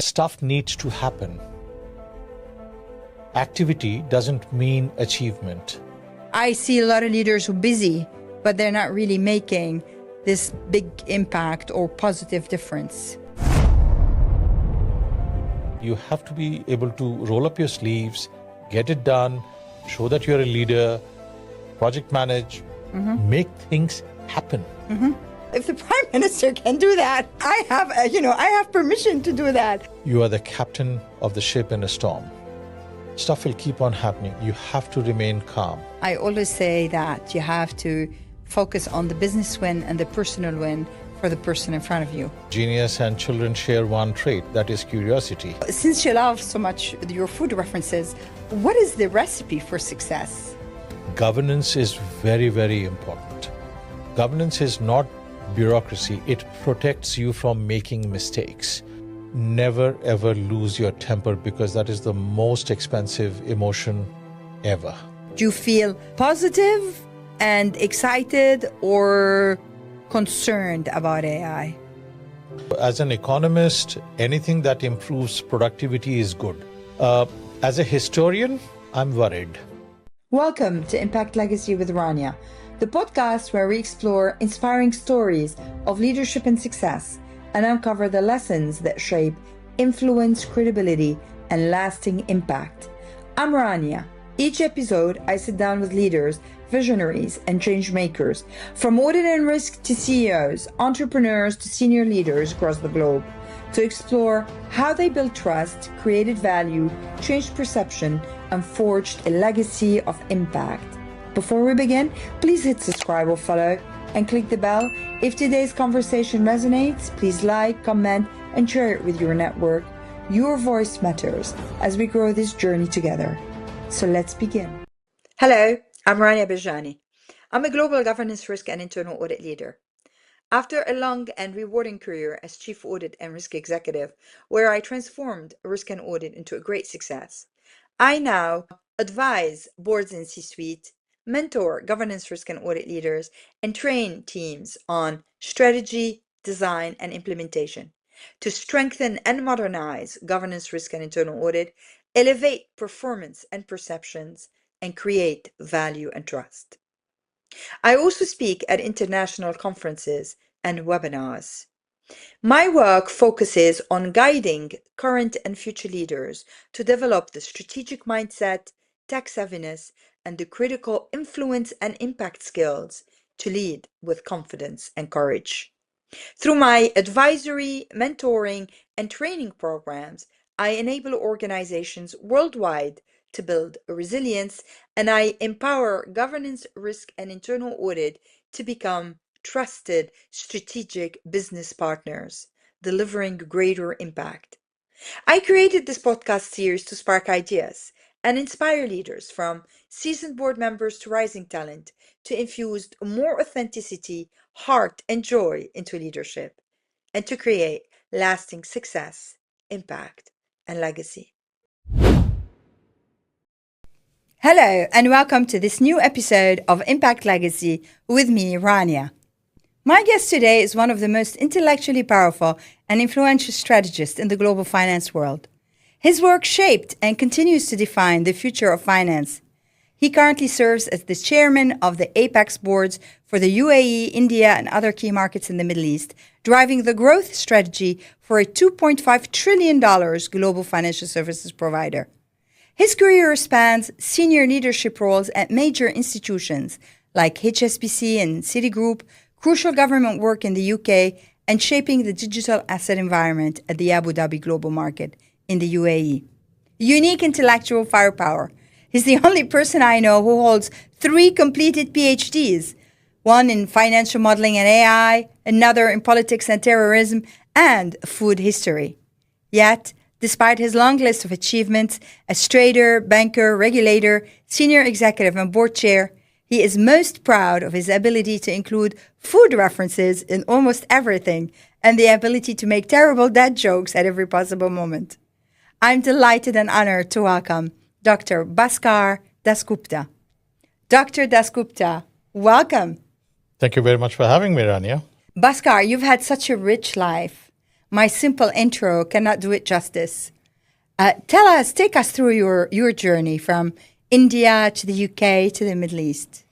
Stuff needs to happen. Activity doesn't mean achievement. I see a lot of leaders who are busy, but they're not really making this big impact or positive difference. You have to be able to roll up your sleeves, get it done, show that you're a leader, project manage, make things happen. If the Prime Minister can do that, I have permission to do that. You are the captain of the ship in a storm. Stuff will keep on happening. You have to remain calm. I always say that you have to focus on the business win and the personal win for the person in front of you. Genius and children share one trait, that is curiosity. Since you love so much your food references, what is the recipe for success? Governance is very, very important. Governance is not bureaucracy. It protects you from making mistakes. Never ever lose your temper, because that is the most expensive emotion ever. Do you feel positive and excited or concerned about AI? As an economist, anything that improves productivity is good. As a historian, I'm worried. Welcome to Impact Legacy with Rania, the podcast where we explore inspiring stories of leadership and success and uncover the lessons that shape influence, credibility, and lasting impact. I'm Rania. Each episode, I sit down with leaders, visionaries, and change makers, from audit and risk to CEOs, entrepreneurs to senior leaders across the globe, to explore how they built trust, created value, changed perception, and forged a legacy of impact. Before we begin, please hit subscribe or follow and click the bell. If today's conversation resonates, please like, comment, and share it with your network. Your voice matters as we grow this journey together. So let's begin. Hello, I'm Rania Bejjani. I'm a global governance, risk, and internal audit leader. After a long and rewarding career as Chief Audit and Risk Executive, where I transformed risk and audit into a great success, I now advise boards and C-suite, mentor governance, risk, and audit leaders, and train teams on strategy, design, and implementation to strengthen and modernize governance, risk, and internal audit, elevate performance and perceptions, and create value and trust. I also speak at international conferences and webinars. My work focuses on guiding current and future leaders to develop the strategic mindset, tech savviness, and the critical influence and impact skills to lead with confidence and courage. Through my advisory, mentoring, and training programs, I enable organizations worldwide to build resilience, and I empower governance, risk, and internal audit to become trusted strategic business partners, delivering greater impact. I created this podcast series to spark ideas and inspire leaders, from seasoned board members to rising talent, to infuse more authenticity, heart, and joy into leadership, and to create lasting success, impact, and legacy. Hello, and welcome to this new episode of Impact Legacy with me, Rania. My guest today is one of the most intellectually powerful and influential strategists in the global finance world. His work shaped and continues to define the future of finance. He currently serves as the chairman of the Apex boards for the UAE, India, and other key markets in the Middle East, driving the growth strategy for a $2.5 trillion global financial services provider. His career spans senior leadership roles at major institutions like HSBC and Citigroup, crucial government work in the UK, and shaping the digital asset environment at the Abu Dhabi global market in the UAE. Unique intellectual firepower. He's the only person I know who holds 3 completed PhDs, one in financial modeling and AI, another in politics and terrorism, and food history. Yet, despite his long list of achievements as trader, banker, regulator, senior executive, and board chair, he is most proud of his ability to include food references in almost everything and the ability to make terrible dad jokes at every possible moment. I'm delighted and honored to welcome Dr. Bhaskar Dasgupta. Dr. Dasgupta, welcome. Thank you very much for having me, Rania. Bhaskar, you've had such a rich life. my simple intro cannot do it justice. Take us through your journey from India to the UK to the Middle East.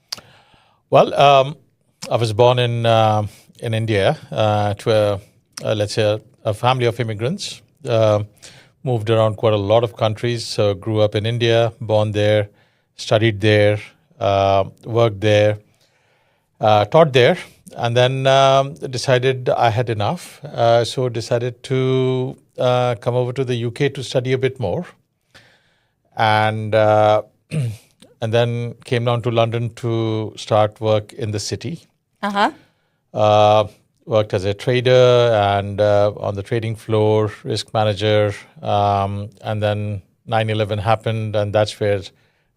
Well, I was born in India to a family of immigrants. Moved around quite a lot of countries. So grew up in India, born there, studied there, worked there, taught there, and then decided I had enough. So decided to come over to the UK to study a bit more, and and then came down to London to start work in the city. Worked as a trader and on the trading floor, risk manager, and then 9/11 happened, and that's where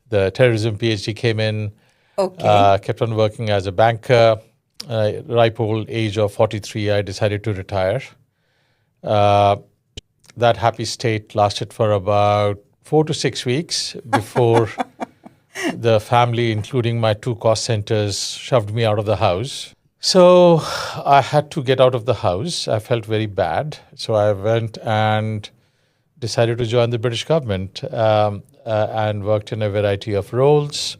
the terrorism PhD came in. Okay. Kept on working as a banker. Ripe old age of 43, I decided to retire. That happy state lasted for about 4 to 6 weeks before the family, including my 2 cost centers, shoved me out of the house. So I had to get out of the house. I felt very bad. So I went and decided to join the British government and worked in a variety of roles.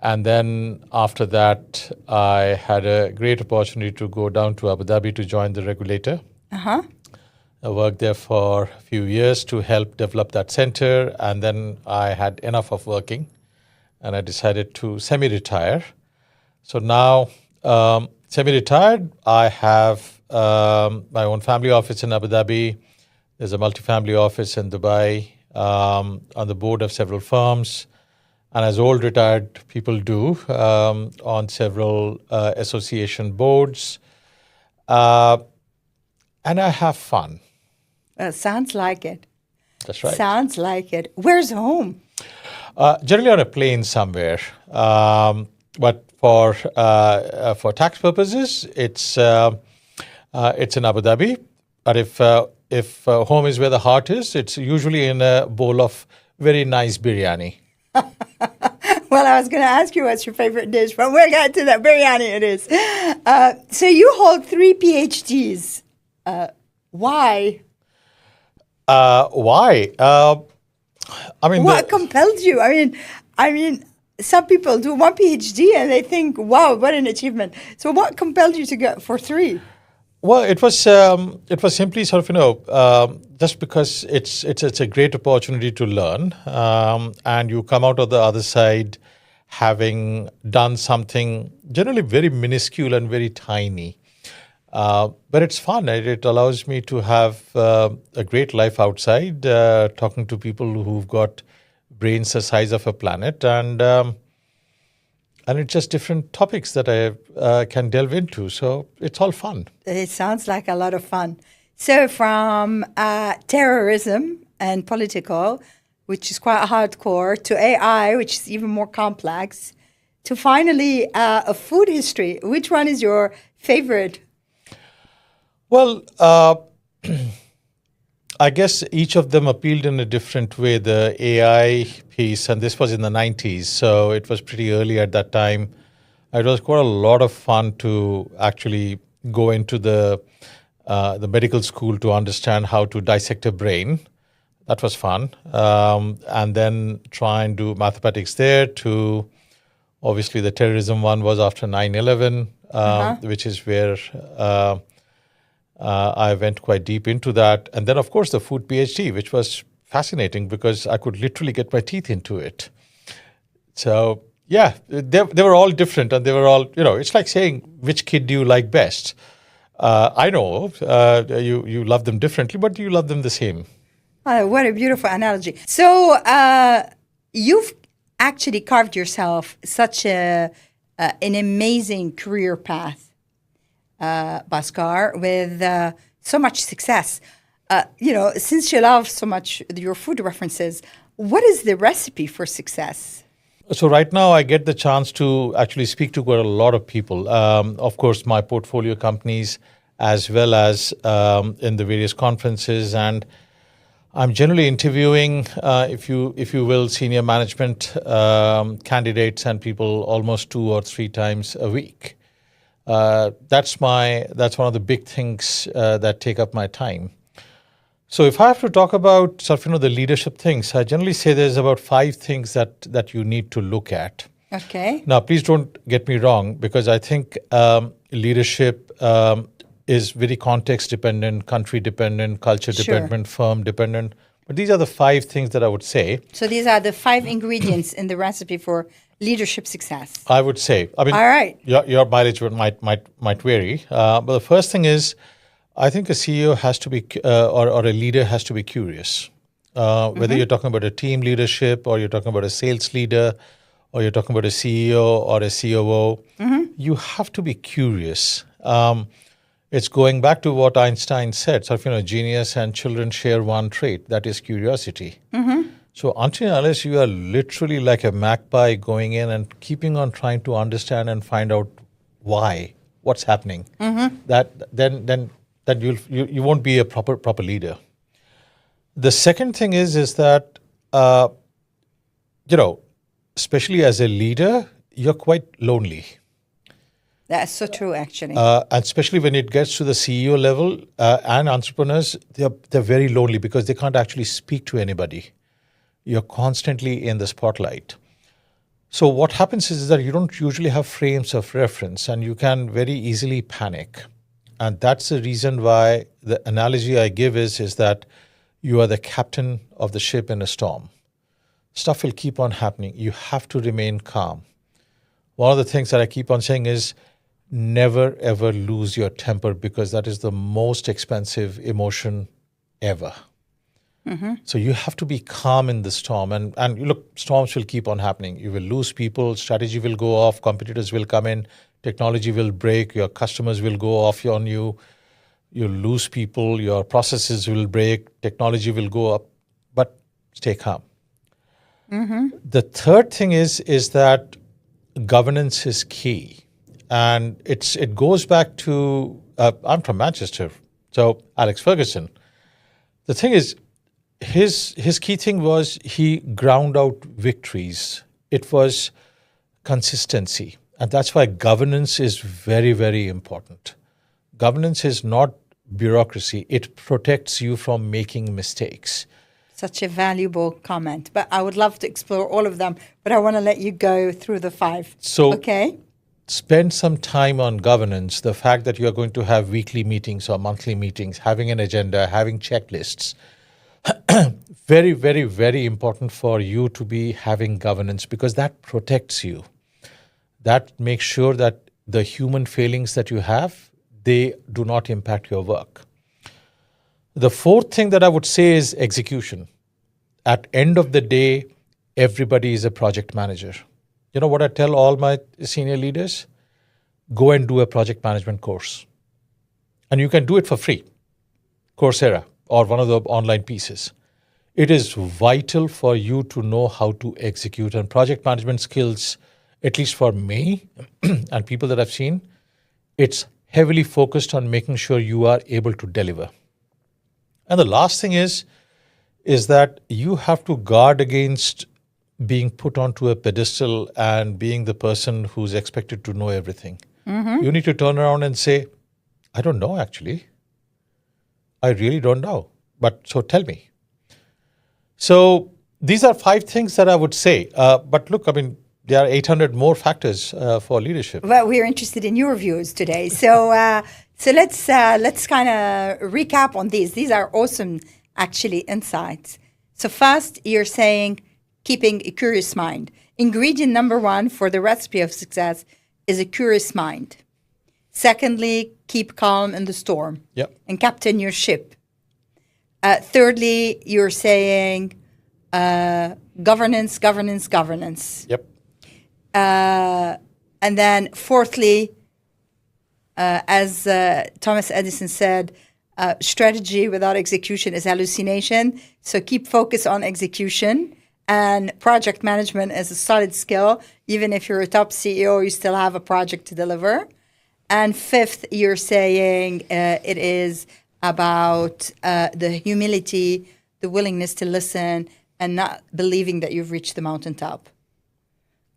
And then after that, I had a great opportunity to go down to Abu Dhabi to join the regulator. I worked there for a few years to help develop that center. And then I had enough of working and I decided to semi-retire. So now, semi-retired, I have my own family office in Abu Dhabi. There's a multifamily office in Dubai, on the board of several firms. And as old retired people do, on several association boards. And I have fun. Sounds like it. That's right. Sounds like it. Where's home? Generally on a plane somewhere. But for tax purposes, it's in Abu Dhabi. But if home is where the heart is, it's usually in a bowl of very nice biryani. Well, I was going to ask you what's your favorite dish, but we'll get to that. Biryani it is. So you hold 3 PhDs. Why? Why? I mean, what compelled you? I mean, some people do 1 PhD and they think, wow, what an achievement. So what compelled you to go for 3? Well, it was simply sort of, just because it's a great opportunity to learn, and you come out of the other side having done something generally very minuscule and very tiny. But it's fun. It allows me to have a great life outside, talking to people who've got brains the size of a planet, and it's just different topics that I can delve into. So it's all fun. It sounds like a lot of fun. So from terrorism and political, which is quite hardcore, to AI, which is even more complex, to finally a food history. Which one is your favorite? Well, I guess each of them appealed in a different way. The AI piece, and this was in the 90s, so it was pretty early at that time. It was quite a lot of fun to actually go into the medical school to understand how to dissect a brain. That was fun. And then try and do mathematics there to, obviously the terrorism one was after 9/11, which is where I went quite deep into that. And then, of course, the food PhD, which was fascinating because I could literally get my teeth into it. So, yeah, they were all different, and they were all, it's like saying, which kid do you like best? I know you love them differently, but you love them the same. What a beautiful analogy. So you've actually carved yourself such an amazing career path, Bhaskar, with so much success. Since you love so much your food references, what is the recipe for success? So right now I get the chance to actually speak to quite a lot of people. Of course, my portfolio companies, as well as in the various conferences, and I'm generally interviewing, if you will, senior management candidates and people almost 2 or 3 times a week. That's one of the big things that take up my time. So if I have to talk about sort of, the leadership things, I generally say there's about 5 things that you need to look at. Okay. Now, please don't get me wrong, because I think leadership is very context dependent, country dependent, culture dependent, firm dependent. But these are the 5 things that I would say. So these are the 5 ingredients in the recipe for leadership success. I would say. I mean, all right. Your mileage might vary. But the first thing is, I think a CEO has to be, or a leader has to be curious. Whether you're talking about a team leadership, or you're talking about a sales leader, or you're talking about a CEO or a COO, you have to be curious. It's going back to what Einstein said. So, genius and children share one trait, that is curiosity. So until and unless you are literally like a magpie going in and keeping on trying to understand and find out why, what's happening, then you won't be a proper leader. The second thing is that especially as a leader, you're quite lonely. That's so true, actually. And especially when it gets to the CEO level and entrepreneurs, they're very lonely because they can't actually speak to anybody. You're constantly in the spotlight. So what happens is that you don't usually have frames of reference, and you can very easily panic. And that's the reason why the analogy I give is that you are the captain of the ship in a storm. Stuff will keep on happening. You have to remain calm. One of the things that I keep on saying is never, ever lose your temper, because that is the most expensive emotion ever. So you have to be calm in the storm. And look, storms will keep on happening. You will lose people, strategy will go off, competitors will come in, technology will break, your customers will go off on you, you'll lose people, your processes will break, technology will go up, but stay calm. The third thing is that governance is key. And it goes back to, I'm from Manchester, so Alex Ferguson. The thing is, his key thing was he ground out victories. It was consistency. And that's why governance is very, very important. Governance is not bureaucracy. It protects you from making mistakes. Such a valuable comment. But I would love to explore all of them, but I want to let you go through the 5. So okay. Spend some time on governance. The fact that you are going to have weekly meetings or monthly meetings, having an agenda, having checklists. Very, very, very important for you to be having governance, because that protects you. That makes sure that the human failings that you have, they do not impact your work. The fourth thing that I would say is execution. At end of the day, everybody is a project manager. You know what I tell all my senior leaders? Go and do a project management course. And you can do it for free. Coursera or one of the online pieces. It is vital for you to know how to execute. And project management skills, at least for me and people that I've seen, it's heavily focused on making sure you are able to deliver. And the last thing is that you have to guard against being put onto a pedestal and being the person who's expected to know everything. You need to turn around and say, I don't know actually. I really don't know. But so tell me. So these are 5 things that I would say. But look, I mean, there are 800 more factors for leadership. Well, we're interested in your views today. So let's kind of recap on these. These are awesome, actually, insights. So first, you're saying keeping a curious mind. Ingredient number 1 for the recipe of success is a curious mind. Secondly, keep calm in the storm. Yep. And captain your ship. Thirdly, you're saying governance. Yep. And then fourthly, as Thomas Edison said, strategy without execution is hallucination. So keep focus on execution. And project management is a solid skill. Even if you're a top CEO, you still have a project to deliver. And fifth, you're saying it is about the humility, the willingness to listen, and not believing that you've reached the mountaintop.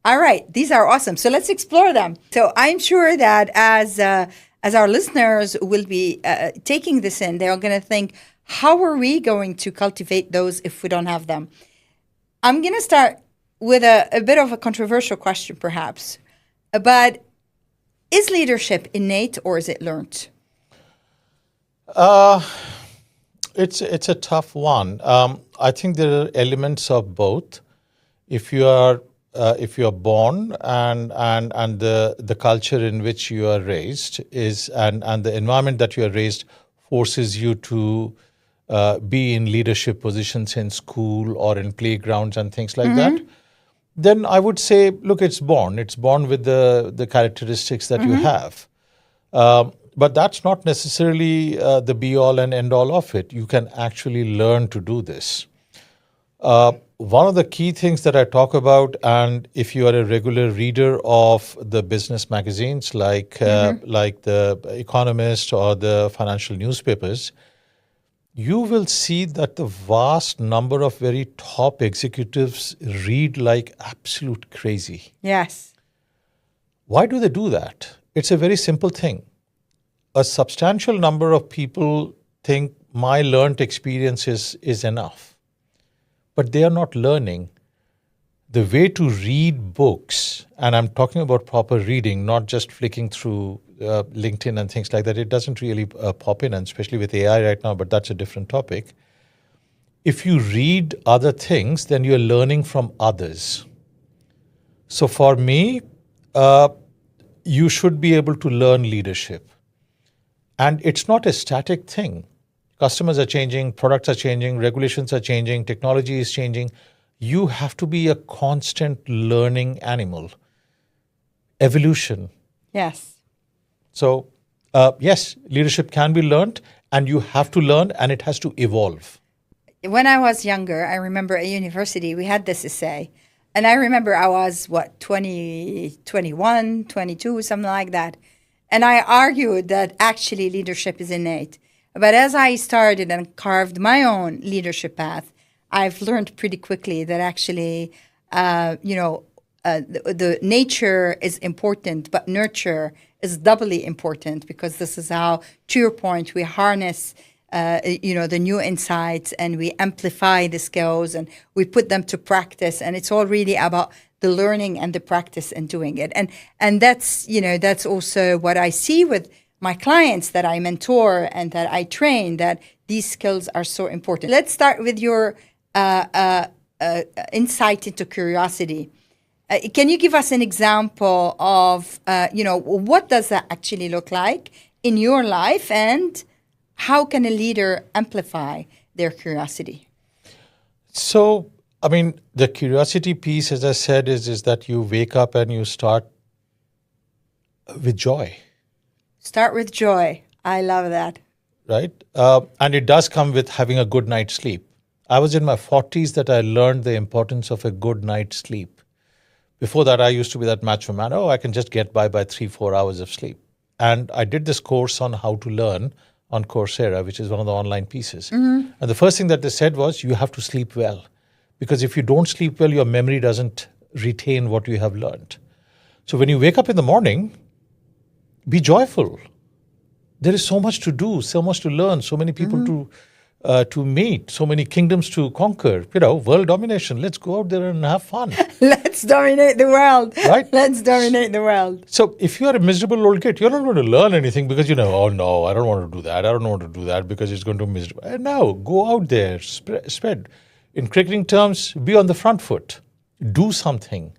All right, these are awesome. So let's explore them. So I'm sure that as our listeners will be taking this in, they're going to think, how are we going to cultivate those if we don't have them? I'm going to start with a bit of a controversial question, perhaps. But is leadership innate or is it learned? It's a tough one. I think there are elements of both. If you are born and the culture in which you are raised is and the environment that you are raised forces you to be in leadership positions in school or in playgrounds and things like that, then I would say, look, it's born. It's born with the characteristics that you have. But that's not necessarily the be-all and end-all of it. You can actually learn to do this. One of the key things that I talk about, and if you are a regular reader of the business magazines like The Economist or the financial newspapers, you will see that the vast number of very top executives read like absolute crazy. Yes. Why do they do that? It's a very simple thing. A substantial number of people think my learned experience is enough. But they are not learning. The way to read books, and I'm talking about proper reading, not just flicking through LinkedIn and things like that. It doesn't really pop in, and especially with AI right now, but that's a different topic. If you read other things, then you're learning from others. So for me, you should be able to learn leadership. And it's not a static thing. Customers are changing, products are changing, regulations are changing, technology is changing. You have to be a constant learning animal. Evolution. Yes. So, yes, leadership can be learned, and you have to learn, and it has to evolve. When I was younger, I remember at university, we had this essay. And I remember I was, 21, 22, something like that. And I argued that actually leadership is innate. But as I started and carved my own leadership path, I've learned pretty quickly that actually, the nature is important, but nurture is doubly important, because this is how, to your point, we harness, the new insights, and we amplify the skills and we put them to practice. And it's all really about the learning and the practice and doing it. And that's also what I see with my clients that I mentor and that I train, that these skills are so important. Let's start with your insight into curiosity. Can you give us an example of, what does that actually look like in your life, and how can a leader amplify their curiosity? So, the curiosity piece, as I said, is that you wake up and you start with joy. Start with joy. I love that. Right? And it does come with having a good night's sleep. I was in my 40s that I learned the importance of a good night's sleep. Before that, I used to be that macho man. Oh, I can just get by 3-4 hours of sleep. And I did this course on how to learn on Coursera, which is one of the online pieces. And the first thing that they said was, you have to sleep well. Because if you don't sleep well, your memory doesn't retain what you have learned. So when you wake up in the morning, be joyful. There is so much to do, so much to learn, so many people to meet, so many kingdoms to conquer. World domination. Let's go out there and have fun. Let's dominate the world. Right? Let's dominate the world. So if you are a miserable old kid, you're not going to learn anything because oh no, I don't want to do that. I don't want to do that because it's going to be miserable. No, go out there, spread. In cricketing terms, be on the front foot. Do something.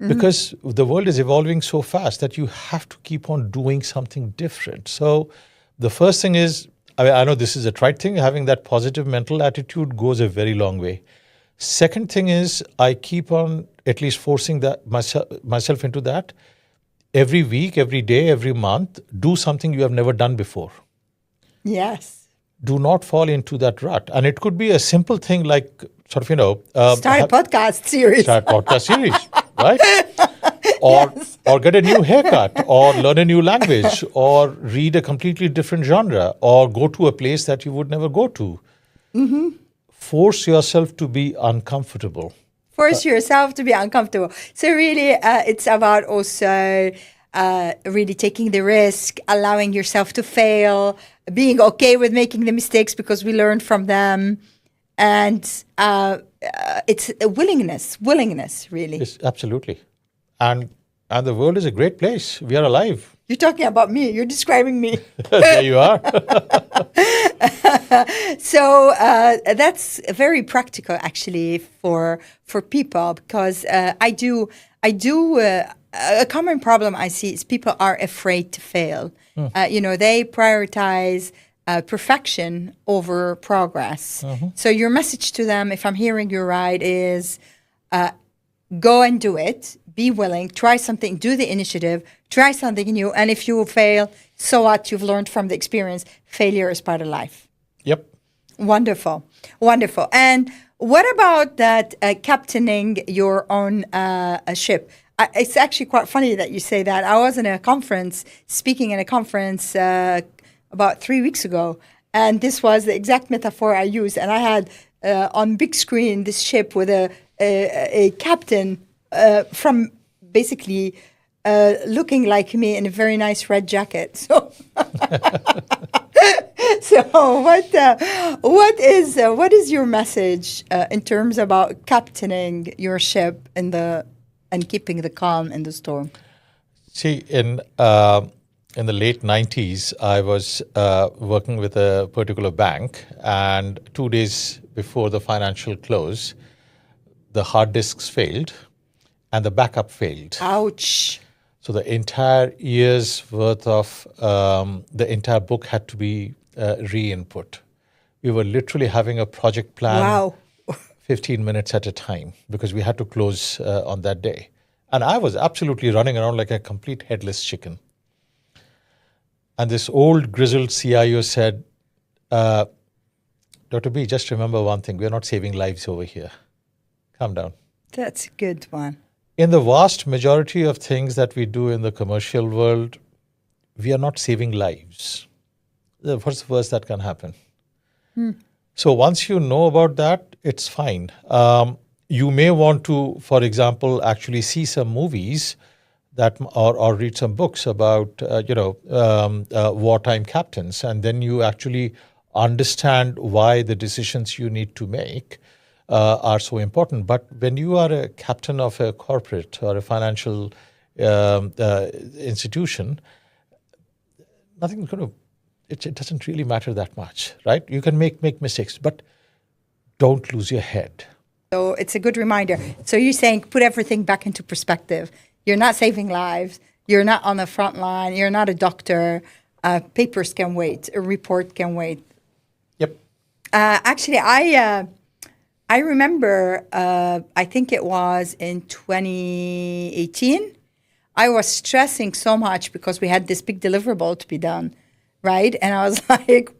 Because the world is evolving so fast that you have to keep on doing something different. So the first thing is, I know this is a trite thing, having that positive mental attitude goes a very long way. Second thing is, I keep on at least forcing that myself into that. Every week, every day, every month, do something you have never done before. Yes. Do not fall into that rut. And it could be a simple thing like start a podcast series. Start a podcast series, right? Or get a new haircut, or learn a new language, or read a completely different genre, or go to a place that you would never go to. Force yourself to be uncomfortable. Force yourself to be uncomfortable. So really, it's about also really taking the risk, allowing yourself to fail, being okay with making the mistakes because we learn from them. And it's a willingness, really. Yes, absolutely. And the world is a great place. We are alive. You're talking about me. You're describing me. There you are. So that's very practical, actually, for people, because I do. A common problem I see is people are afraid to fail. They prioritize perfection over progress. So your message to them, if I'm hearing you right, is go and do it. Be willing, try something, do the initiative, try something new. And if you fail, so what? You've learned from the experience. Failure is part of life. Yep. Wonderful. And what about that captaining your own ship? It's actually quite funny that you say that. I was in a conference, speaking in a conference about 3 weeks ago, and this was the exact metaphor I used. And I had on big screen this ship with a captain from basically looking like me in a very nice red jacket. So, what is your message in terms about captaining your ship and keeping the calm in the storm? See, in the late 90s, I was working with a particular bank, and 2 days before the financial close, the hard disks failed and the backup failed. Ouch. So the entire year's worth of the entire book had to be re-input. We were literally having a project plan. Wow. 15 minutes at a time because we had to close on that day. And I was absolutely running around like a complete headless chicken. And this old grizzled CIO said, Dr. B, just remember one thing. We're not saving lives over here. Calm down. That's a good one. In the vast majority of things that we do in the commercial world, we are not saving lives. What's the worst that can happen? So once you know about that, it's fine. You may want to, for example, actually see some movies that or read some books about wartime captains, and then you actually understand why the decisions you need to make are so important. But when you are a captain of a corporate or a financial institution, nothing's going to. It doesn't really matter that much, right? You can make mistakes, but don't lose your head. So it's a good reminder. So you're saying put everything back into perspective. You're not saving lives. You're not on the front line. You're not a doctor. Papers can wait. A report can wait. Yep. Actually, I remember, I think it was in 2018, I was stressing so much because we had this big deliverable to be done, right? And I was like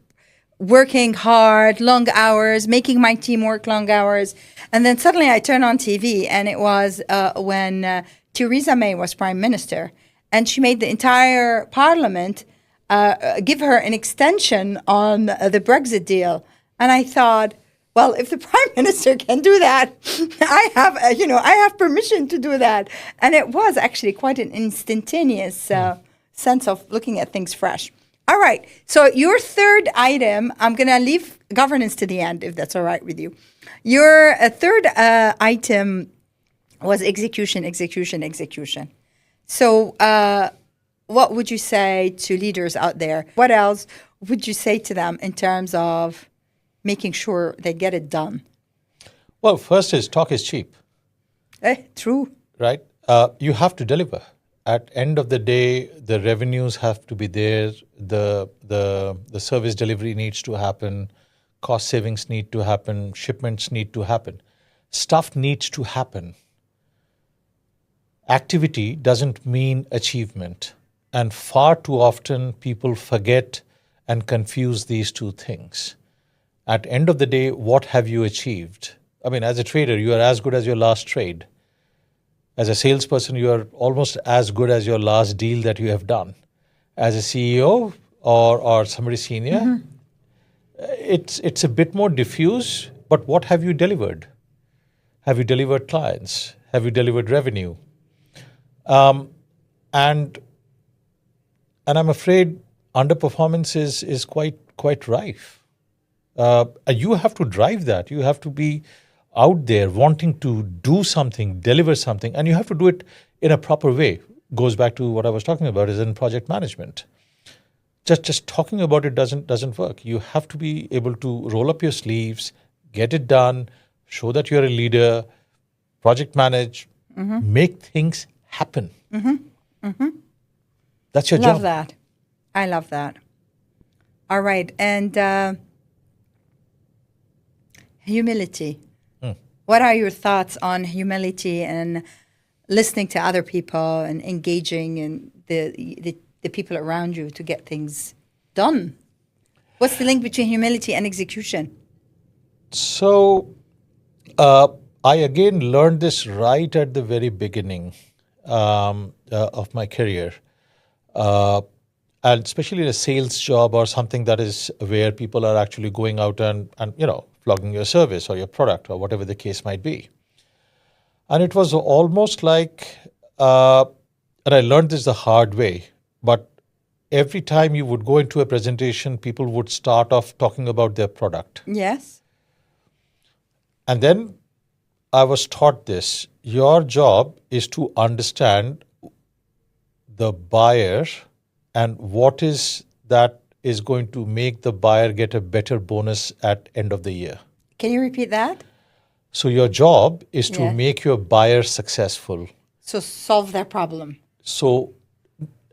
working hard, long hours, making my team work long hours. And then suddenly I turned on TV, and it was when Theresa May was prime minister. And she made the entire parliament give her an extension on the Brexit deal. And I thought, well, if the prime minister can do that, I have permission to do that. And it was actually quite an instantaneous sense of looking at things fresh. All right. So your third item, I'm going to leave governance to the end, if that's all right with you. Your third item was execution. So what would you say to leaders out there? What else would you say to them in terms of making sure they get it done? Well, first is talk is cheap. True. Right? You have to deliver. At end of the day, the revenues have to be there. The service delivery needs to happen. Cost savings need to happen. Shipments need to happen. Stuff needs to happen. Activity doesn't mean achievement. And far too often people forget and confuse these two things. At end of the day, what have you achieved? I mean, as a trader, you are as good as your last trade. As a salesperson, you are almost as good as your last deal that you have done. As a CEO or somebody senior, it's a bit more diffuse, but what have you delivered? Have you delivered clients? Have you delivered revenue? And I'm afraid underperformance is quite rife. You have to drive that. You have to be out there wanting to do something, deliver something, and you have to do it in a proper way. Goes back to what I was talking about is in project management. Just talking about it doesn't work. You have to be able to roll up your sleeves, get it done, show that you're a leader, project manage, make things happen. That's your job. Love that. I love that. All right. And humility. What are your thoughts on humility and listening to other people and engaging in the people around you to get things done? What's the link between humility and execution? So, I again learned this right at the very beginning of my career. And especially in a sales job or something that is where people are actually going out and flogging your service or your product or whatever the case might be. And it was almost like, and I learned this the hard way, but every time you would go into a presentation, people would start off talking about their product. Yes. And then I was taught this. Your job is to understand the buyer and what is that is going to make the buyer get a better bonus at end of the year. Can you repeat that? So your job is to make your buyer successful. So solve their problem. So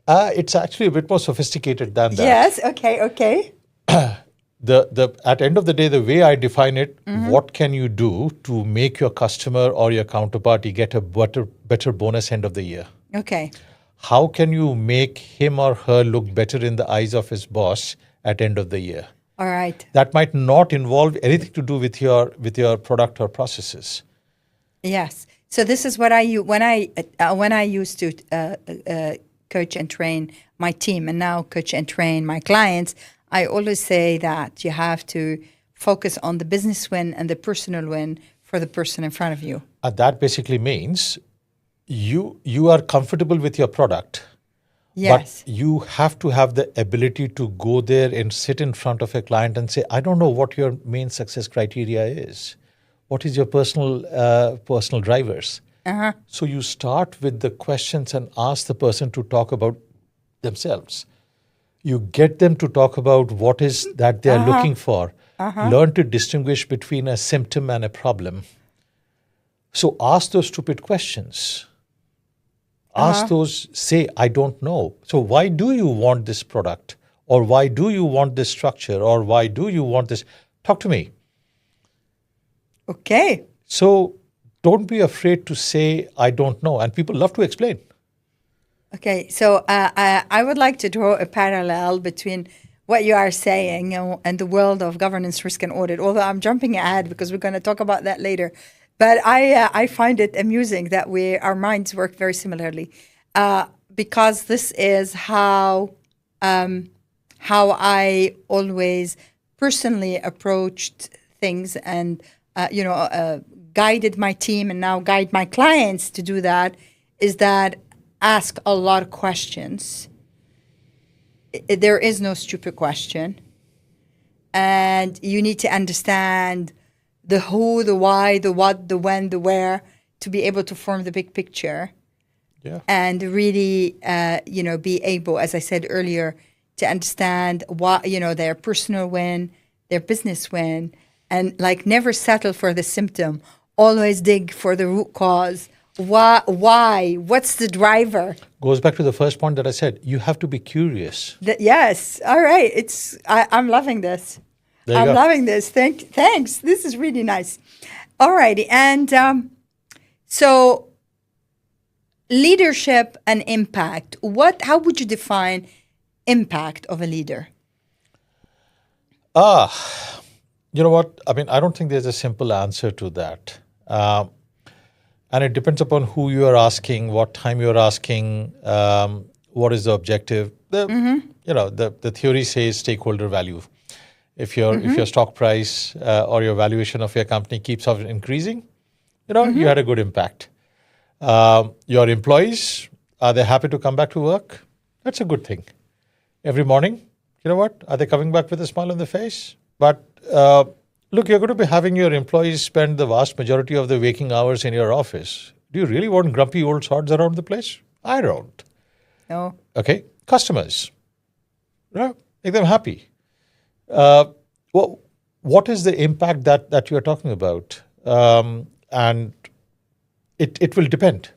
it's actually a bit more sophisticated than that. Yes. Okay. At end of the day, the way I define it, what can you do to make your customer or your counterparty get a better bonus end of the year? Okay. How can you make him or her look better in the eyes of his boss at end of the year? All right. That might not involve anything to do with your product or processes. Yes. So this is what when I used to coach and train my team, and now coach and train my clients. I always say that you have to focus on the business win and the personal win for the person in front of you. That basically means you are comfortable with your product. Yes. But you have to have the ability to go there and sit in front of a client and say, I don't know what your main success criteria is. What is your personal drivers? So you start with the questions and ask the person to talk about themselves. You get them to talk about what is that they're looking for. Learn to distinguish between a symptom and a problem. So ask those stupid questions. Ask those, say, I don't know. So why do you want this product? Or why do you want this structure? Or why do you want this? Talk to me. Okay. So don't be afraid to say, I don't know. And people love to explain. Okay. So I would like to draw a parallel between what you are saying and the world of governance, risk, and audit, although I'm jumping ahead because we're going to talk about that later. But I find it amusing that our minds work very similarly, because this is how I always personally approached things and guided my team and now guide my clients to do that. Is that ask a lot of questions. There is no stupid question, and you need to understand the who, the why, the what, the when, the where, to be able to form the big picture. Yeah. And really, be able, as I said earlier, to understand what, their personal win, their business win, and never settle for the symptom. Always dig for the root cause. Why? What's the driver? Goes back to the first point that I said. You have to be curious. Yes. All right. I'm loving this. I'm loving this. Thanks. This is really nice. All righty. And so leadership and impact. How would you define impact of a leader? You know what? I mean, I don't think there's a simple answer to that. And it depends upon who you are asking, what time you are asking, what is the objective. The theory says stakeholder value. If your stock price or your valuation of your company keeps on increasing, you had a good impact. Your employees, are they happy to come back to work? That's a good thing. Every morning, you know what? Are they coming back with a smile on their face? But look, you're going to be having your employees spend the vast majority of their waking hours in your office. Do you really want grumpy old sods around the place? I don't. No. Okay. Customers, make them happy. What is the impact that you're talking about? And it will depend.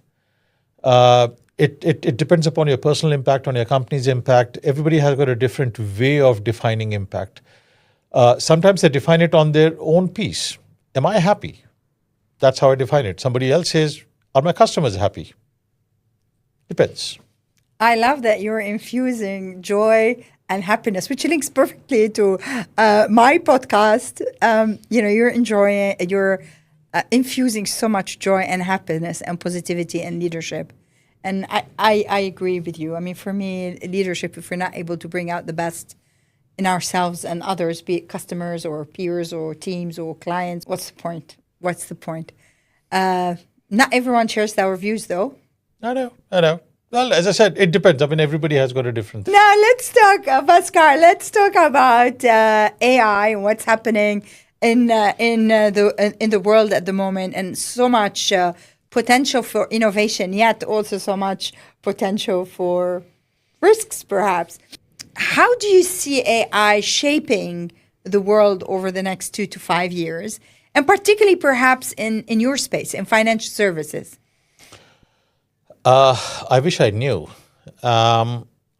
It depends upon your personal impact, on your company's impact. Everybody has got a different way of defining impact. Sometimes they define it on their own piece. Am I happy? That's how I define it. Somebody else says, are my customers happy? Depends. I love that you're infusing joy and happiness, which links perfectly to my podcast. You're infusing so much joy and happiness and positivity and leadership. And I agree with you. I mean, for me, leadership, if we're not able to bring out the best in ourselves and others, be it customers or peers or teams or clients, what's the point? What's the point? Not everyone shares our views, though. I know. Well, as I said, it depends. I mean, everybody has got a different thing. Now, let's talk, Bhaskar, let's talk about AI and what's happening in the world at the moment, and so much potential for innovation, yet also so much potential for risks, perhaps. How do you see AI shaping the world over the next 2 to 5 years, and particularly perhaps in your space, in financial services? I wish I knew,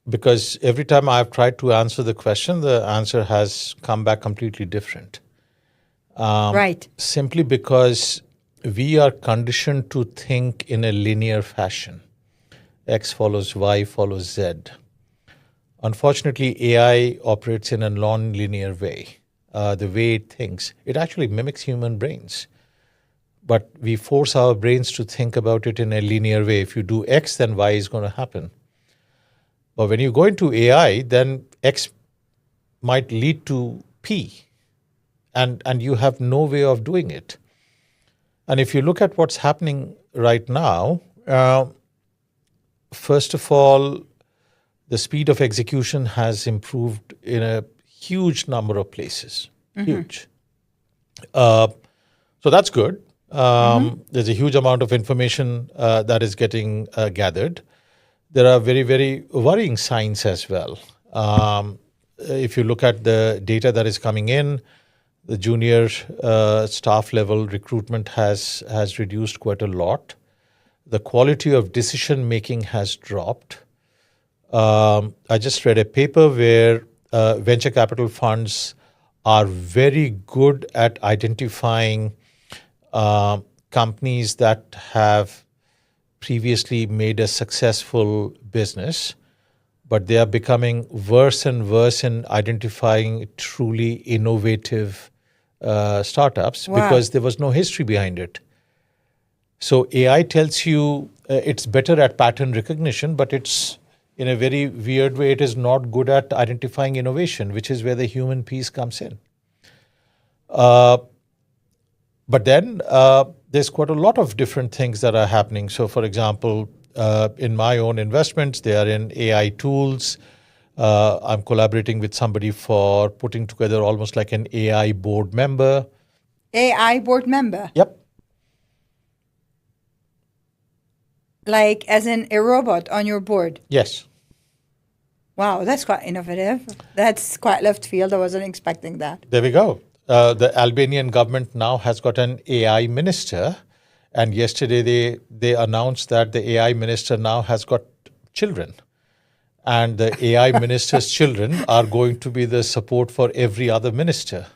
because every time I've tried to answer the question, the answer has come back completely different. Right. Simply because we are conditioned to think in a linear fashion. X follows Y follows Z. Unfortunately, AI operates in a non-linear way. The way it thinks, it actually mimics human brains. But we force our brains to think about it in a linear way. If you do X, then Y is going to happen. But when you go into AI, then X might lead to P. And you have no way of doing it. And if you look at what's happening right now, first of all, the speed of execution has improved in a huge number of places. Huge. So that's good. There's a huge amount of information that is getting gathered. There are very, very worrying signs as well. If you look at the data that is coming in, the junior staff level recruitment has reduced quite a lot. The quality of decision making has dropped. I just read a paper where venture capital funds are very good at identifying companies that have previously made a successful business, but they are becoming worse and worse in identifying truly innovative startups because there was no history behind it. So AI tells you it's better at pattern recognition, but it's in a very weird way, it is not good at identifying innovation, which is where the human piece comes in. But then there's quite a lot of different things that are happening. So, for example, in my own investments, they are in AI tools. I'm collaborating with somebody for putting together almost like an AI board member. AI board member? Yep. Like as in a robot on your board? Yes. Wow, that's quite innovative. That's quite left field. I wasn't expecting that. There we go. The Albanian government now has got an AI minister. And yesterday they announced that the AI minister now has got children. And the AI minister's children are going to be the support for every other minister.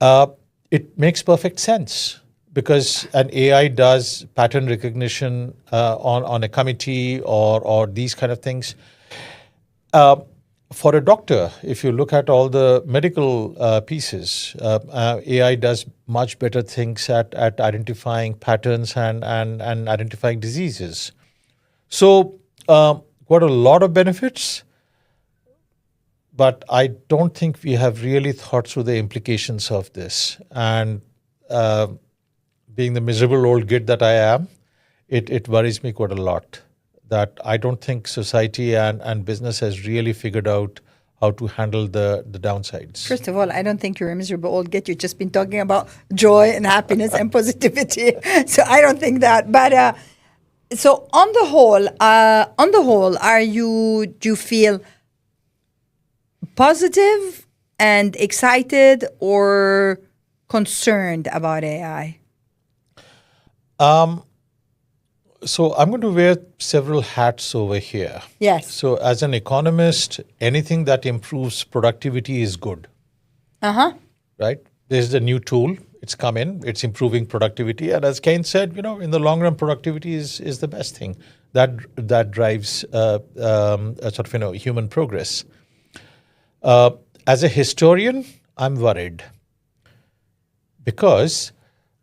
It makes perfect sense because an AI does pattern recognition on a committee or these kind of things. For a doctor, if you look at all the medical pieces, AI does much better things at identifying patterns and identifying diseases. So, quite a lot of benefits, but I don't think we have really thought through the implications of this. And being the miserable old git that I am, it worries me quite a lot that I don't think society and business has really figured out how to handle the downsides. First of all, I don't think you're a miserable old git. You've just been talking about joy and happiness and positivity. So I don't think that. But so on the whole, do you feel positive and excited or concerned about AI? So I'm going to wear several hats over here. Yes. So as an economist, anything that improves productivity is good. Right? There's a new tool. It's come in. It's improving productivity. And as Keynes said, in the long run, productivity is the best thing. That drives human progress. As a historian, I'm worried. Because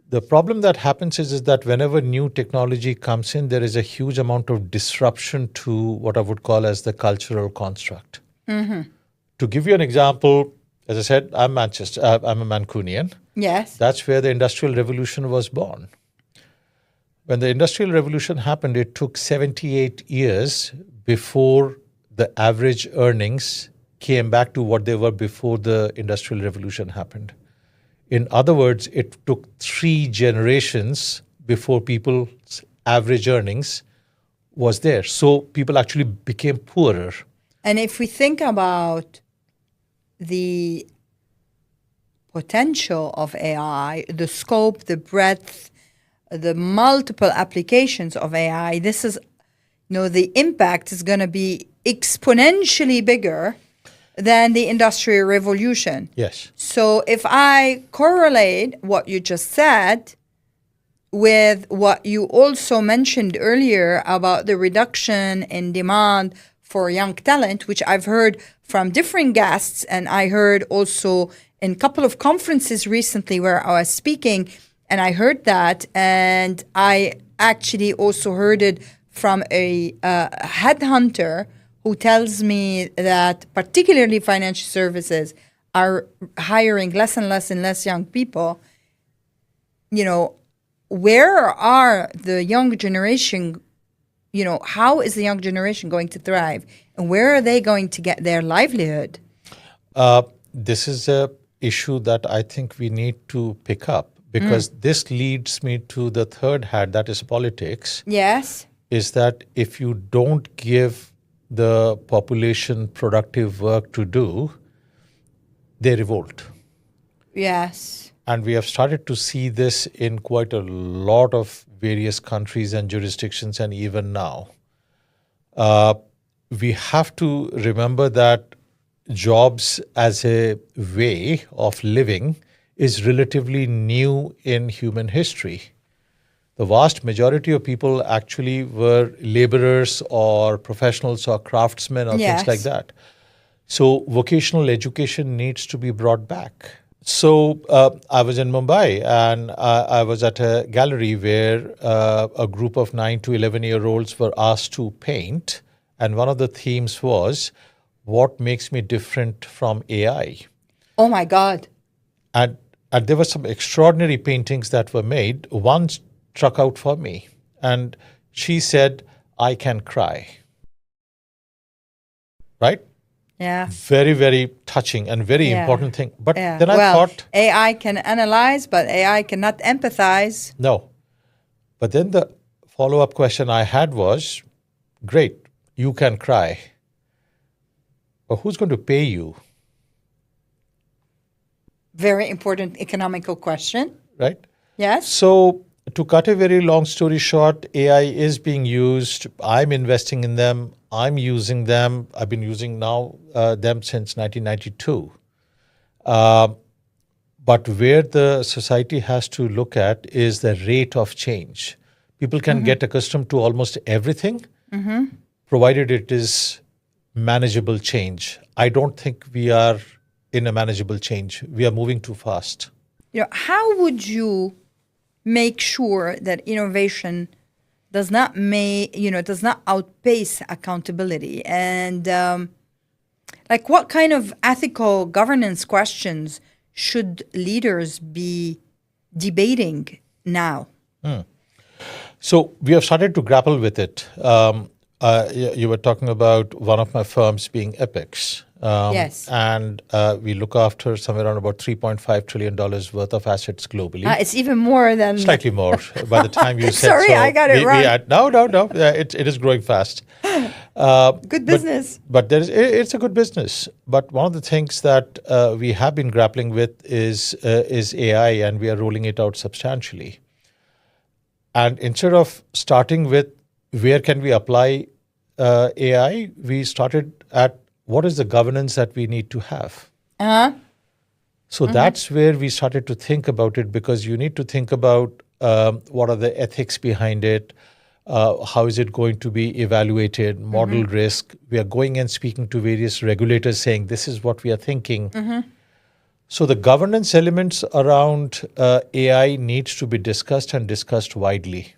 the problem that happens is that whenever new technology comes in, there is a huge amount of disruption to what I would call as the cultural construct. To give you an example, as I said, I'm a Mancunian. Yes. That's where the Industrial Revolution was born. When the Industrial Revolution happened, it took 78 years before the average earnings came back to what they were before the Industrial Revolution happened. In other words, it took 3 generations before people's average earnings was there. So people actually became poorer. And if we think about the potential of AI, the scope, the breadth, the multiple applications of AI, this is, the impact is going to be exponentially bigger than the Industrial Revolution. Yes. So if I correlate what you just said with what you also mentioned earlier about the reduction in demand for young talent, which I've heard from different guests, and I heard also in a couple of conferences recently where I was speaking, and I heard that, and I actually also heard it from a headhunter who tells me that particularly financial services are hiring less and less and less young people. Where are the young generation, how is the young generation going to thrive? And where are they going to get their livelihood? This is a issue that I think we need to pick up because this leads me to the third hat, that is politics. Yes. Is that if you don't give the population productive work to do, they revolt. Yes. And we have started to see this in quite a lot of various countries and jurisdictions, and even now. We have to remember that jobs as a way of living is relatively new in human history. The vast majority of people actually were laborers or professionals or craftsmen or things like that. So vocational education needs to be brought back. So I was in Mumbai and I was at a gallery where a group of 9 to 11-year-olds were asked to paint. And one of the themes was, what makes me different from AI? Oh my God. And there were some extraordinary paintings that were made. One struck out for me. And she said, I can cry. Right? Yeah. Very, very touching and very important thing. But then I thought... AI can analyze, but AI cannot empathize. No. But then the follow-up question I had was, great, you can cry. But who's going to pay you? Very important economical question. Right? Yes. So to cut a very long story short, AI is being used. I'm investing in them. I'm using them. I've been using now them since 1992. But where the society has to look at is the rate of change. People can get accustomed to almost everything, provided it is manageable change. I don't think we are in a manageable change. We are moving too fast. How would you make sure that innovation does not outpace accountability? And what kind of ethical governance questions should leaders be debating now? So we have started to grapple with it. You were talking about one of my firms being Epix. Yes. And we look after somewhere around about $3.5 trillion worth of assets globally. It's even more than... Slightly more by the time you said Sorry, so. I got it wrong. No. It is growing fast. Good business. But it's a good business. But one of the things that we have been grappling with is AI, and we are rolling it out substantially. And instead of starting with where can we apply AI, we started at what is the governance that we need to have. So that's where we started to think about it, because you need to think about what are the ethics behind it, how is it going to be evaluated, model risk. We are going and speaking to various regulators saying this is what we are thinking. So the governance elements around AI needs to be discussed and discussed widely.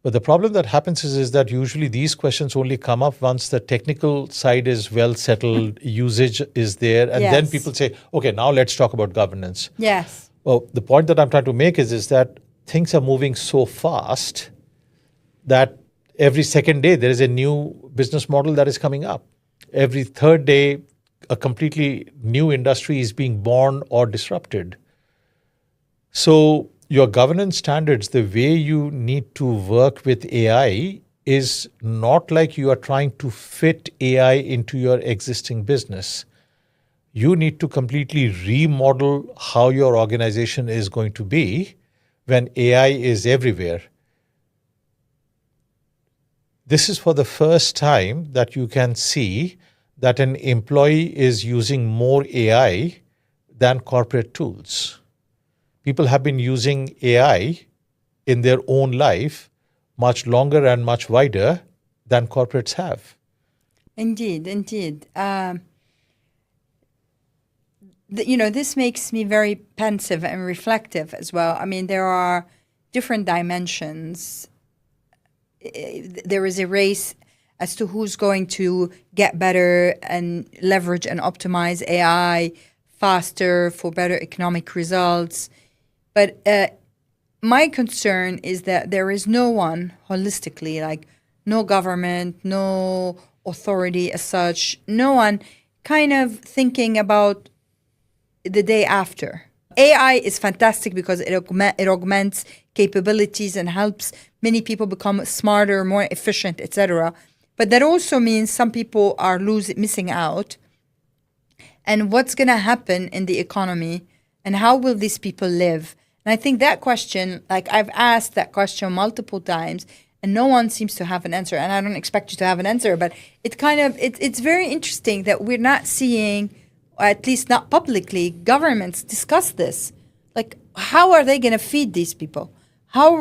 But the problem that happens is that usually these questions only come up once the technical side is well settled, usage is there, and then people say, okay, now let's talk about governance. Yes. Well, the point that I'm trying to make is that things are moving so fast that every second day there is a new business model that is coming up. Every third day, a completely new industry is being born or disrupted. So your governance standards, the way you need to work with AI is not like you are trying to fit AI into your existing business. You need to completely remodel how your organization is going to be when AI is everywhere. This is for the first time that you can see that an employee is using more AI than corporate tools. People have been using AI in their own life much longer and much wider than corporates have. Indeed. This makes me very pensive and reflective as well. I mean, there are different dimensions. There is a race as to who's going to get better and leverage and optimize AI faster for better economic results. But my concern is that there is no one holistically, like no government, no authority as such, no one kind of thinking about the day after. AI is fantastic because it augments capabilities and helps many people become smarter, more efficient, etc. But that also means some people are missing out. And what's going to happen in the economy, and how will these people live? And I think that question, like I've asked that question multiple times, and no one seems to have an answer. And I don't expect you to have an answer, but it's very interesting that we're not seeing, or at least not publicly, governments discuss this. Like, how are they going to feed these people? How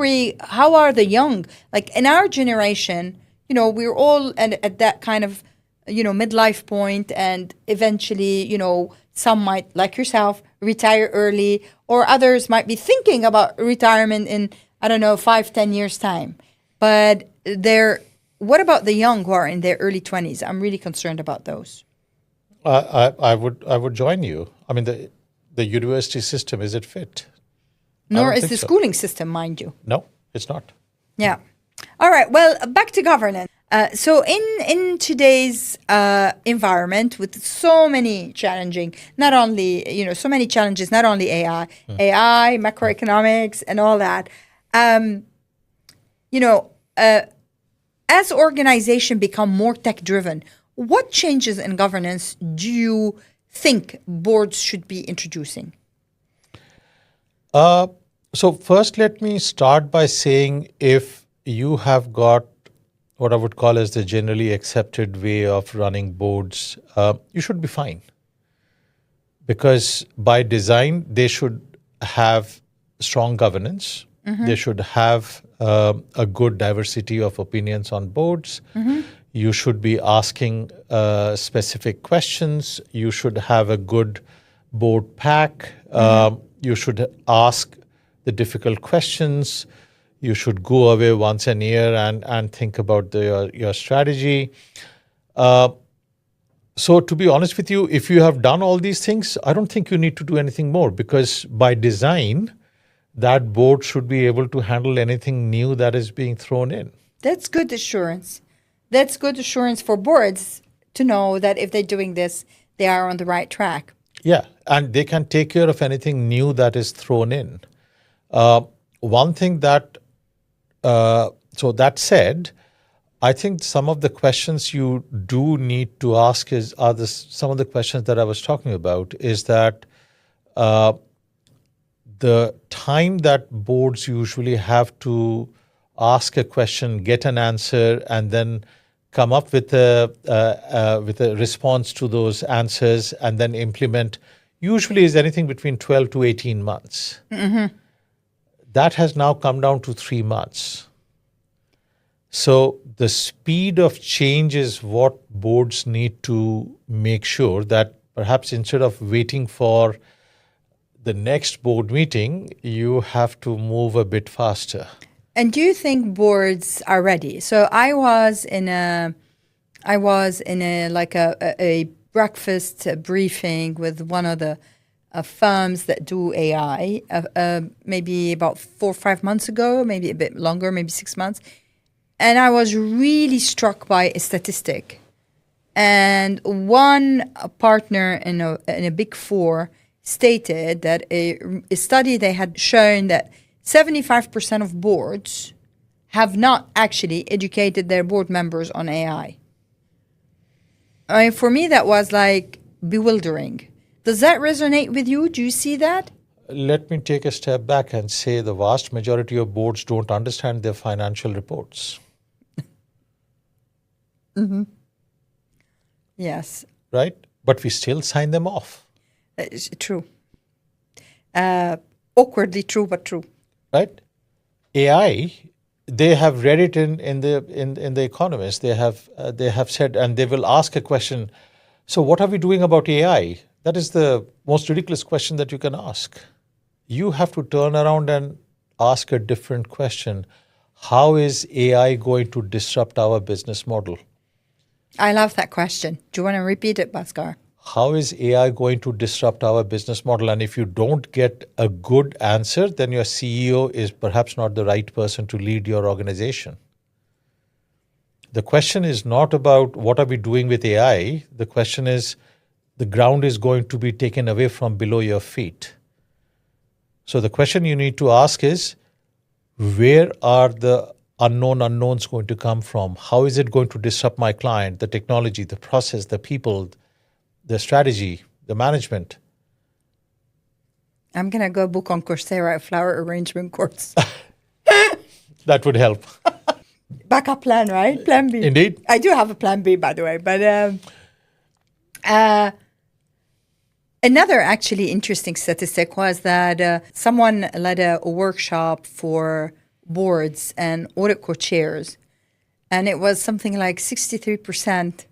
are the young? Like in our generation, we're all at that kind of, midlife point, and eventually, some might, like yourself, retire early, or others might be thinking about retirement in, 5-10 years time. But what about the young who are in their early 20s? I'm really concerned about those. I would join you. I mean, the university system, is it fit? Nor is the schooling system, mind you. No, it's not. Yeah. All right. Well, back to governance. So in today's environment with so many so many challenges, not only AI, macroeconomics, and all that, as organizations become more tech-driven, what changes in governance do you think boards should be introducing? So first, let me start by saying if you have got what I would call as the generally accepted way of running boards, you should be fine. Because by design, they should have strong governance. They should have a good diversity of opinions on boards. You should be asking specific questions. You should have a good board pack. You should ask the difficult questions. You should go away once a year and think about your strategy. So to be honest with you, if you have done all these things, I don't think you need to do anything more, because by design, that board should be able to handle anything new that is being thrown in. That's good assurance. That's good assurance for boards to know that if they're doing this, they are on the right track. Yeah, and they can take care of anything new that is thrown in. One thing that, so that said, I think some of the questions you do need to ask some of the questions that I was talking about is that the time that boards usually have to ask a question, get an answer, and then come up with a response to those answers and then implement usually is anything between 12 to 18 months. Mm-hmm. That has now come down to 3 months. So the speed of change is what boards need to make sure that perhaps instead of waiting for the next board meeting, you have to move a bit faster. And do you think boards are ready? So I was in a breakfast briefing with one of the firms that do AI, maybe about 4 or 5 months ago, maybe a bit longer, maybe 6 months. And I was really struck by a statistic. And one partner in a Big Four stated that a study they had shown that 75% of boards have not actually educated their board members on AI. I mean, for me, that was like bewildering. Does that resonate with you? Do you see that? Let me take a step back and say the vast majority of boards don't understand their financial reports. Mm-hmm. Yes. Right? But we still sign them off. It's true. Awkwardly true, but true. Right? AI, they have read it in the Economist. They have said, and they will ask a question. So what are we doing about AI? That is the most ridiculous question that you can ask. You have to turn around and ask a different question. How is AI going to disrupt our business model? I love that question. Do you want to repeat it, Bhaskar? How is AI going to disrupt our business model? And if you don't get a good answer, then your CEO is perhaps not the right person to lead your organization. The question is not about what are we doing with AI. The question is the ground is going to be taken away from below your feet. So the question you need to ask is, where are the unknown unknowns going to come from? How is it going to disrupt my client, the technology, the process, the people, the strategy, the management? I'm going to go book on Coursera a flower arrangement course. That would help. Backup plan, right? Plan B. Indeed. I do have a plan B, by the way. But another actually interesting statistic was that someone led a workshop for boards and audit co-chairs. And it was something like 63%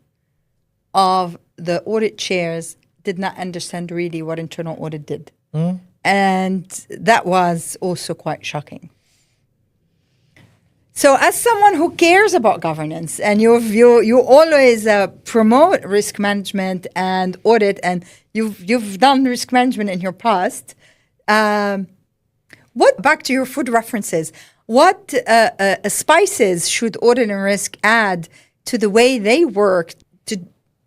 of the audit chairs did not understand really what internal audit did. Mm. And that was also quite shocking. So as someone who cares about governance, and you always promote risk management and audit, and you've done risk management in your past, back to your food references, what spices should audit and risk add to the way they work to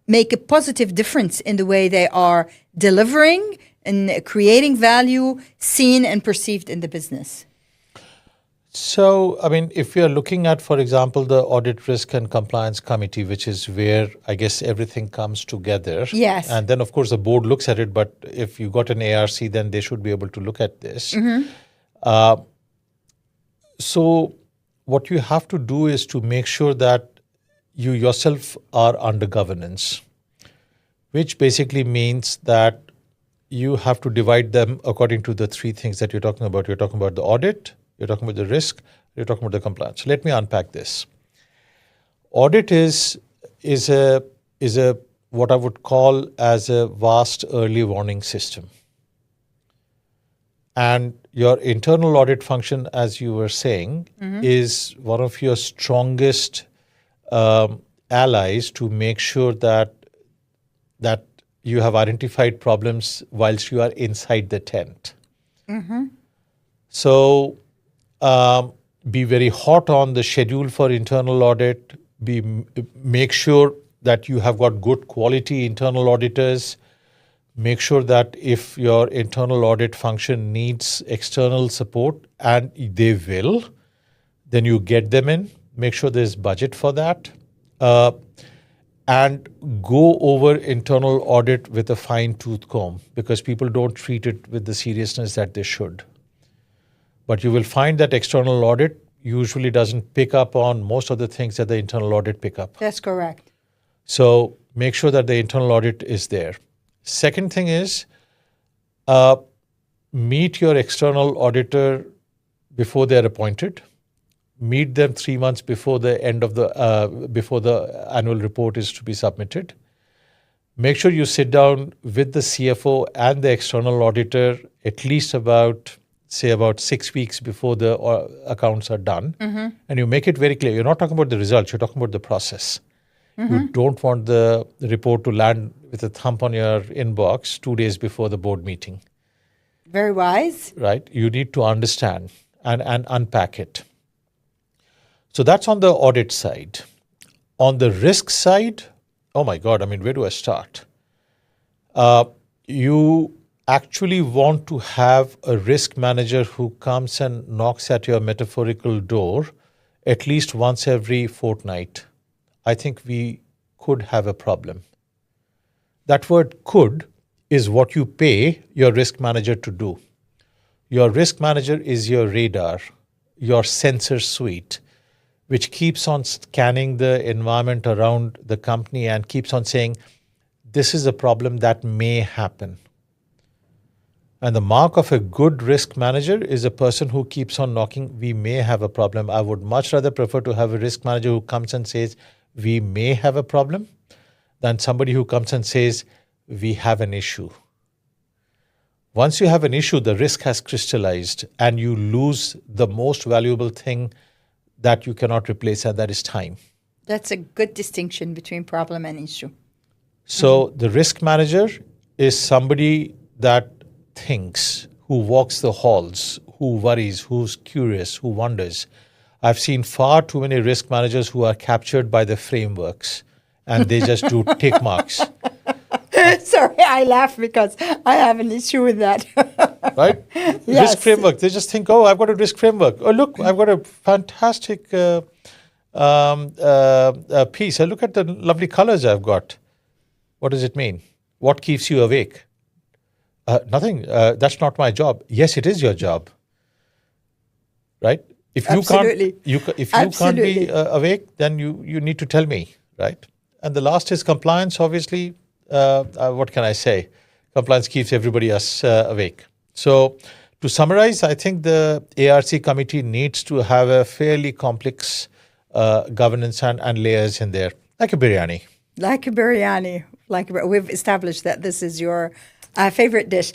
make a positive difference in the way they are delivering and creating value seen and perceived in the business? So, I mean, if you're looking at, for example, the Audit Risk and Compliance Committee, which is where I guess everything comes together. Yes. And then, of course, the board looks at it, but if you got an ARC, then they should be able to look at this. Mm-hmm. So what you have to do is to make sure that you yourself are under governance, which basically means that you have to divide them according to the three things that you're talking about. You're talking about the audit, you're talking about the risk, you're talking about the compliance. Let me unpack this. Audit is a what I would call as a vast early warning system. And your internal audit function, as you were saying, mm-hmm. is one of your strongest allies to make sure that you have identified problems whilst you are inside the tent. Mm-hmm. So be very hot on the schedule for internal audit. Make sure that you have got good quality internal auditors. Make sure that if your internal audit function needs external support, and they will, then you get them in. Make sure there's budget for that. And go over internal audit with a fine-tooth comb, because people don't treat it with the seriousness that they should. But you will find that external audit usually doesn't pick up on most of the things that the internal audit pick up. That's correct. So make sure that the internal audit is there. Second thing is, meet your external auditor before they're appointed. Meet them 3 months before the end of before the annual report is to be submitted. Make sure you sit down with the CFO and the external auditor at least about 6 weeks before the accounts are done. And you make it very clear. You're not talking about the results, you're talking about the process. You don't want the report to land with a thump on your inbox 2 days before the board meeting. Very wise. Right? You need to understand and unpack it. So that's on the audit side. On the risk side, oh my God, where do I start? You actually want to have a risk manager who comes and knocks at your metaphorical door at least once every fortnight. I think we could have a problem. That word could is what you pay your risk manager to do. Your risk manager is your radar, your sensor suite, which keeps on scanning the environment around the company and keeps on saying, this is a problem that may happen. And the mark of a good risk manager is a person who keeps on knocking, we may have a problem. I would much rather prefer to have a risk manager who comes and says, we may have a problem, than somebody who comes and says, we have an issue. Once you have an issue, the risk has crystallized and you lose the most valuable thing that you cannot replace, and that is time. That's a good distinction between problem and issue. So the risk manager is somebody that thinks, who walks the halls, who worries, who's curious, who wonders. I've seen far too many risk managers who are captured by the frameworks and they just do tick marks. Sorry, I laugh because I have an issue with that. Right? Yes. Risk framework. They just think, oh, I've got a risk framework. Oh, look, I've got a fantastic piece. Look at the lovely colors I've got. What does it mean? What keeps you awake? Nothing. That's not my job. Yes, it is your job. Right? If you Absolutely. can't be awake, then you need to tell me, right? And the last is compliance. Obviously, what can I say? Compliance keeps everybody else awake. So, to summarize, I think the ARC committee needs to have a fairly complex governance and layers in there, like a biryani. Like a biryani. We've established that this is your favorite dish.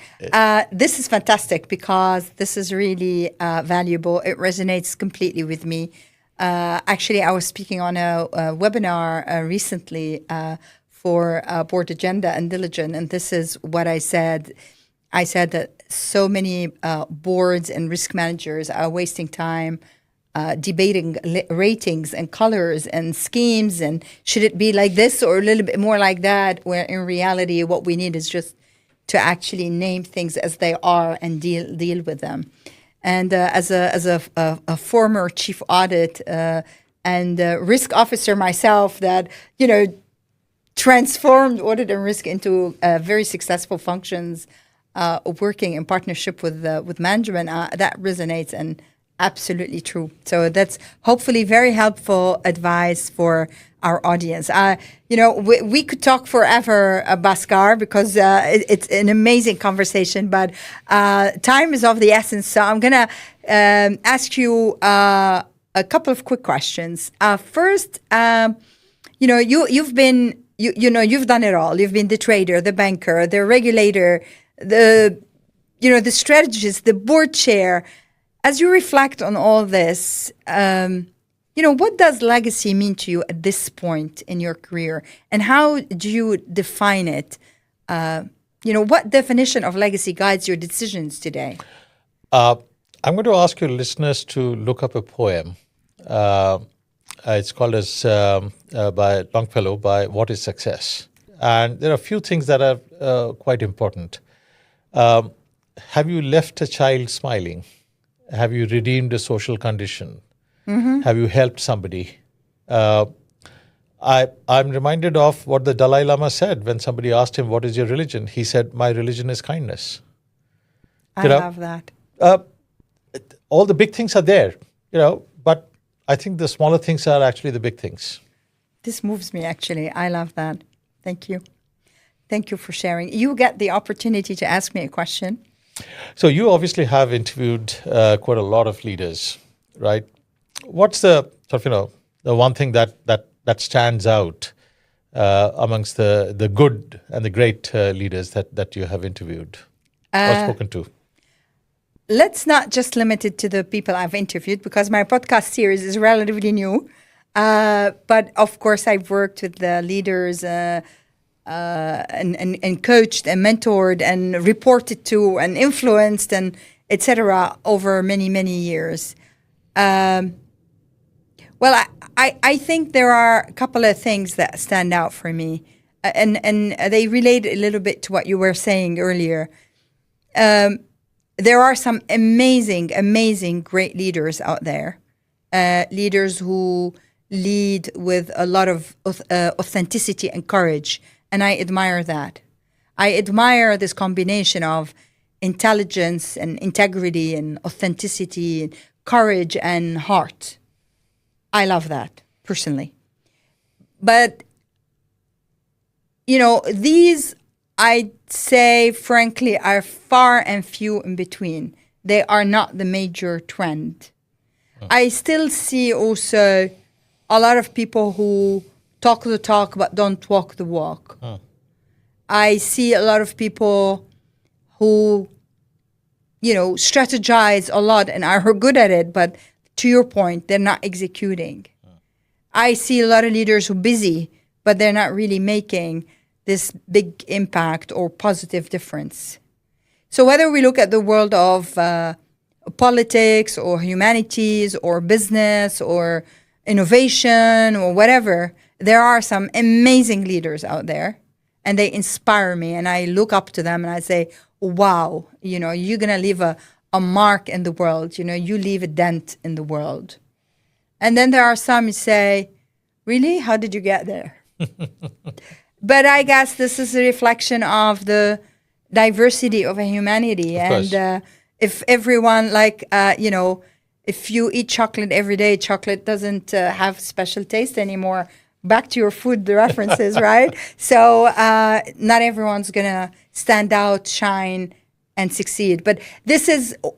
This is fantastic because this is really valuable. It resonates completely with me. Actually, I was speaking on a webinar recently for Board Agenda and Diligent, and this is what I said. I said that so many boards and risk managers are wasting time debating ratings and colors and schemes and should it be like this or a little bit more like that, where in reality what we need is just to actually name things as they are and deal with them. And as a former chief audit and risk officer myself, that transformed audit and risk into very successful functions, working in partnership with management, that resonates and absolutely true. So that's hopefully very helpful advice for our audience. We could talk forever, Bhaskar, because it's an amazing conversation, but time is of the essence. So I'm going to ask you a couple of quick questions. First, you've been, you've done it all. You've been the trader, the banker, the regulator, the strategist, the board chair. As you reflect on all this, what does legacy mean to you at this point in your career, and how do you define it? What definition of legacy guides your decisions today? I'm going to ask your listeners to look up a poem. It's called as by Longfellow, by What is Success? And there are a few things that are quite important. Have you left a child smiling? Have you redeemed a social condition? Have you helped somebody? I'm reminded of what the Dalai Lama said when somebody asked him, what is your religion? He said, my religion is kindness. I love that. All the big things are there, but I think the smaller things are actually the big things. This moves me, actually. I love that. Thank you. Thank you for sharing. You get the opportunity to ask me a question. So you obviously have interviewed quite a lot of leaders, right? What's the the one thing that stands out amongst the good and the great leaders that you have interviewed or spoken to? Let's not just limit it to the people I've interviewed, because my podcast series is relatively new. But of course, I've worked with the leaders and coached and mentored and reported to and influenced and etc. over many, many years. Well, I think there are a couple of things that stand out for me, and they relate a little bit to what you were saying earlier. There are some amazing, great leaders out there, leaders who lead with a lot of authenticity and courage, and I admire that. I admire this combination of intelligence and integrity and authenticity and courage and heart. I love that, personally. But, these, I'd say, frankly, are far and few in between. They are not the major trend. I still see also a lot of people who talk the talk but don't walk the walk. I see a lot of people who, strategize a lot and are good at it, but to your point, they're not executing. I see a lot of leaders who are busy, but they're not really making this big impact or positive difference. So whether we look at the world of politics or humanities or business or innovation or whatever, there are some amazing leaders out there, and they inspire me, and I look up to them and I say, wow, you're going to leave a mark in the world, you leave a dent in the world. And then there are some who say, really? How did you get there? But I guess this is a reflection of the diversity of a humanity. And if everyone, if you eat chocolate every day, chocolate doesn't have special taste anymore. Back to your food references, right? So not everyone's going to stand out, shine, and succeed. But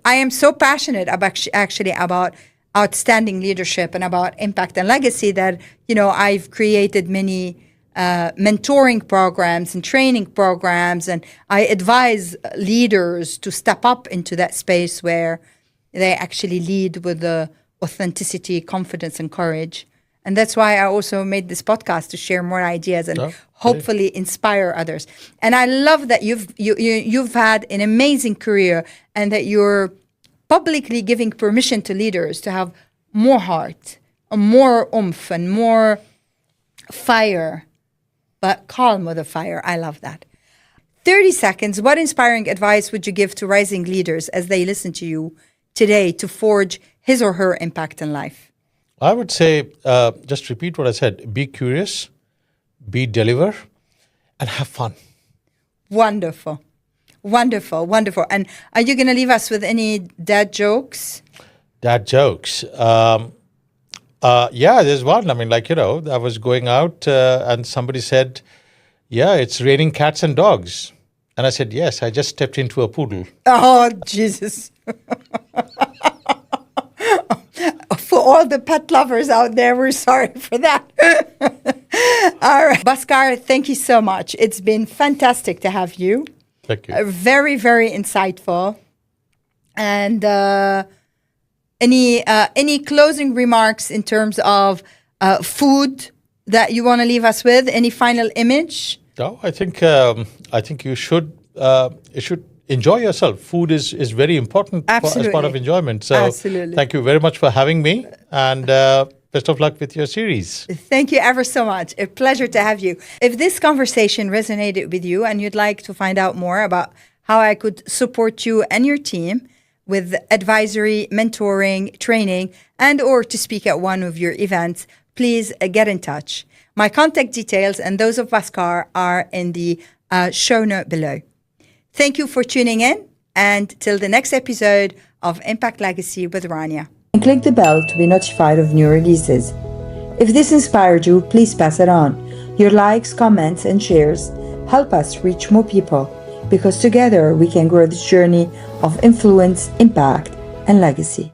I am so passionate about outstanding leadership and about impact and legacy that, I've created many mentoring programs and training programs, and I advise leaders to step up into that space where they actually lead with the authenticity, confidence, and courage. And that's why I also made this podcast, to share more ideas and hopefully inspire others. And I love that you've had an amazing career, and that you're publicly giving permission to leaders to have more heart, more oomph, and more fire, but calm with a fire. I love that. 30 seconds. What inspiring advice would you give to rising leaders as they listen to you today to forge his or her impact in life? I would say, just repeat what I said. Be curious, deliver, and have fun. Wonderful. Wonderful. Wonderful. And are you going to leave us with any dad jokes? Dad jokes. Yeah, there's one. I was going out and somebody said, yeah, it's raining cats and dogs. And I said, yes, I just stepped into a poodle. Oh, Jesus. For all the pet lovers out there, we're sorry for that. All right. Bhaskar, thank you so much. It's been fantastic to have you. Thank you. Very, very insightful. And any closing remarks in terms of food that you want to leave us with? Any final image? No, I think you should enjoy yourself. Food is very important as part of enjoyment. So Absolutely. Thank you very much for having me, and best of luck with your series. Thank you ever so much. A pleasure to have you. If this conversation resonated with you and you'd like to find out more about how I could support you and your team with advisory, mentoring, training, and or to speak at one of your events, please get in touch. My contact details and those of Bhaskar are in the show note below. Thank you for tuning in, and till the next episode of Impact Legacy with Rania. And click the bell to be notified of new releases. If this inspired you, please pass it on. Your likes, comments, and shares help us reach more people, because together we can grow this journey of influence, impact, and legacy.